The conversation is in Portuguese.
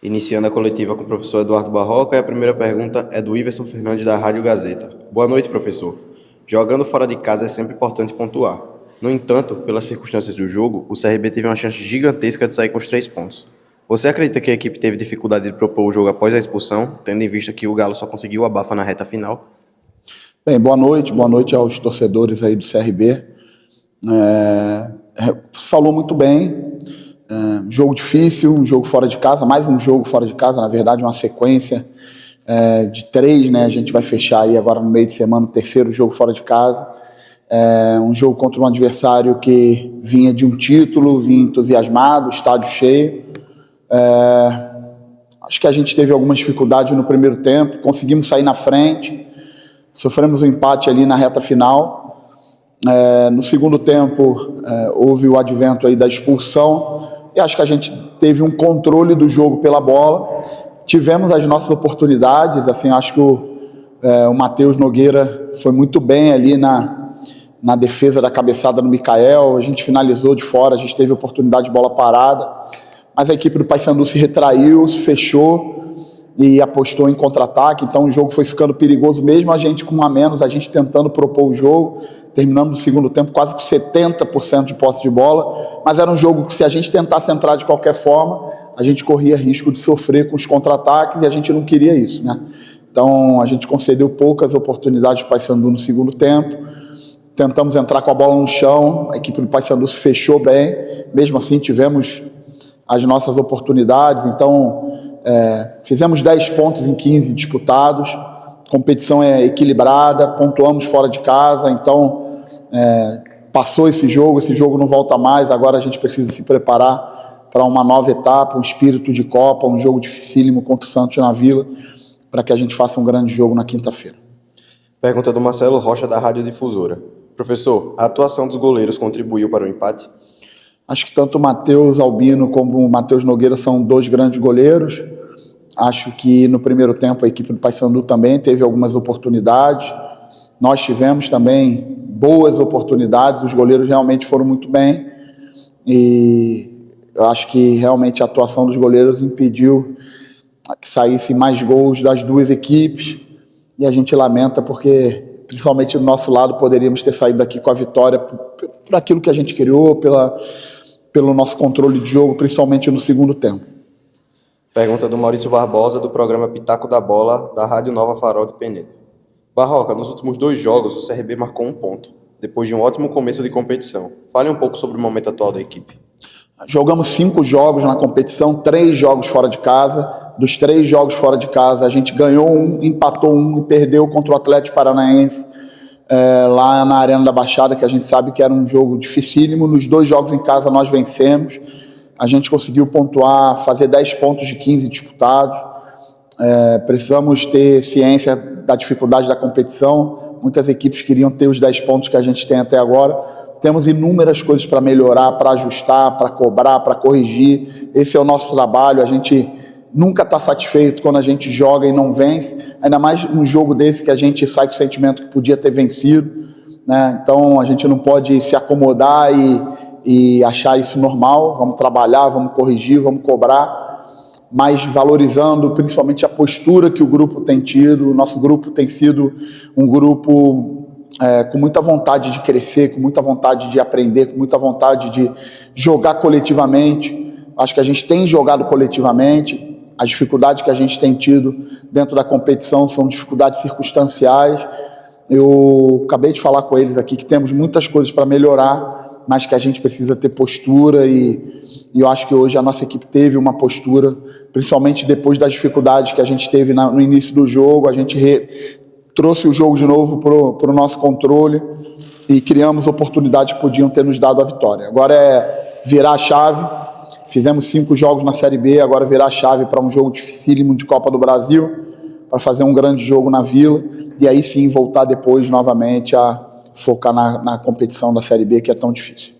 Iniciando a coletiva com o professor Eduardo Barroca, e a primeira pergunta é do Iverson Fernandes, da Rádio Gazeta. Boa noite, professor. Jogando fora de casa é sempre importante pontuar. No entanto, pelas circunstâncias do jogo, o CRB teve uma chance gigantesca de sair com os 3 pontos. Você acredita que a equipe teve dificuldade de propor o jogo após a expulsão, tendo em vista que o Galo só conseguiu a abafa na reta final? Bem, boa noite aos torcedores aí do CRB. Falou muito bem. Jogo difícil, um jogo fora de casa, mais um jogo fora de casa, na verdade uma sequência de 3, né? A gente vai fechar aí agora no meio de semana o 3º jogo fora de casa, um jogo contra um adversário que vinha de um título, vinha entusiasmado, estádio cheio. Acho que a gente teve algumas dificuldades no primeiro tempo, conseguimos sair na frente, sofremos um empate ali na reta final. No segundo tempo houve o advento aí da expulsão e acho que a gente teve um controle do jogo pela bola, tivemos as nossas oportunidades, assim, acho que o Matheus Nogueira foi muito bem ali na defesa da cabeçada no Mikael, a gente finalizou de fora, a gente teve oportunidade de bola parada, mas a equipe do Paysandu se retraiu, se fechou e apostou em contra-ataque, então o jogo foi ficando perigoso, mesmo a gente com um a menos, a gente tentando propor o jogo, terminamos no segundo tempo quase com 70% de posse de bola, mas era um jogo que se a gente tentasse entrar de qualquer forma, a gente corria risco de sofrer com os contra-ataques e a gente não queria isso, né? Então a gente concedeu poucas oportunidades para o Paysandu no segundo tempo, tentamos entrar com a bola no chão, a equipe do Paysandu se fechou bem, mesmo assim tivemos as nossas oportunidades, então fizemos 10 pontos em 15 disputados, a competição é equilibrada, pontuamos fora de casa, então passou esse jogo não volta mais, agora a gente precisa se preparar para uma nova etapa, um espírito de Copa, um jogo dificílimo contra o Santos na Vila, para que a gente faça um grande jogo na quinta-feira. Pergunta do Marcelo Rocha, da Rádio Difusora. Professor, a atuação dos goleiros contribuiu para o empate? Acho que tanto o Matheus Albino como o Matheus Nogueira são 2 grandes goleiros. Acho que no primeiro tempo a equipe do Paysandu também teve algumas oportunidades. Nós tivemos também boas oportunidades, os goleiros realmente foram muito bem. E eu acho que realmente a atuação dos goleiros impediu que saíssem mais gols das 2 equipes. E a gente lamenta porque, principalmente do nosso lado, poderíamos ter saído daqui com a vitória por aquilo que a gente criou, pelo nosso controle de jogo, principalmente no segundo tempo. Pergunta do Maurício Barbosa, do programa Pitaco da Bola, da Rádio Nova Farol de Penedo. Barroca, nos últimos 2 jogos, o CRB marcou 1 ponto, depois de um ótimo começo de competição. Fale um pouco sobre o momento atual da equipe. Jogamos 5 jogos na competição, 3 jogos fora de casa. Dos 3 jogos fora de casa, a gente ganhou 1, empatou 1 e perdeu contra o Atlético Paranaense, lá na Arena da Baixada, que a gente sabe que era um jogo dificílimo. Nos 2 jogos em casa nós vencemos, a gente conseguiu pontuar, fazer 10 pontos de 15 disputados. Precisamos ter ciência da dificuldade da competição, muitas equipes queriam ter os 10 pontos que a gente tem até agora. Temos inúmeras coisas para melhorar, para ajustar, para cobrar, para corrigir. Esse é o nosso trabalho, a gente nunca está satisfeito quando a gente joga e não vence, ainda mais num jogo desse que a gente sai com o sentimento que podia ter vencido, né? Então a gente não pode se acomodar e achar isso normal. Vamos trabalhar, vamos corrigir, vamos cobrar, mas valorizando principalmente a postura que o grupo tem tido. O nosso grupo tem sido um grupo com muita vontade de crescer, com muita vontade de aprender, com muita vontade de jogar coletivamente. Acho que a gente tem jogado coletivamente. As dificuldades que a gente tem tido dentro da competição são dificuldades circunstanciais. Eu acabei de falar com eles aqui que temos muitas coisas para melhorar, mas que a gente precisa ter postura e eu acho que hoje a nossa equipe teve uma postura, principalmente depois das dificuldades que a gente teve no início do jogo. A gente trouxe o jogo de novo para o nosso controle e criamos oportunidades que podiam ter nos dado a vitória. Agora é virar a chave. Fizemos 5 jogos na Série B, agora virar a chave para um jogo dificílimo de Copa do Brasil, para fazer um grande jogo na Vila, e aí sim voltar depois novamente a focar na competição da Série B, que é tão difícil.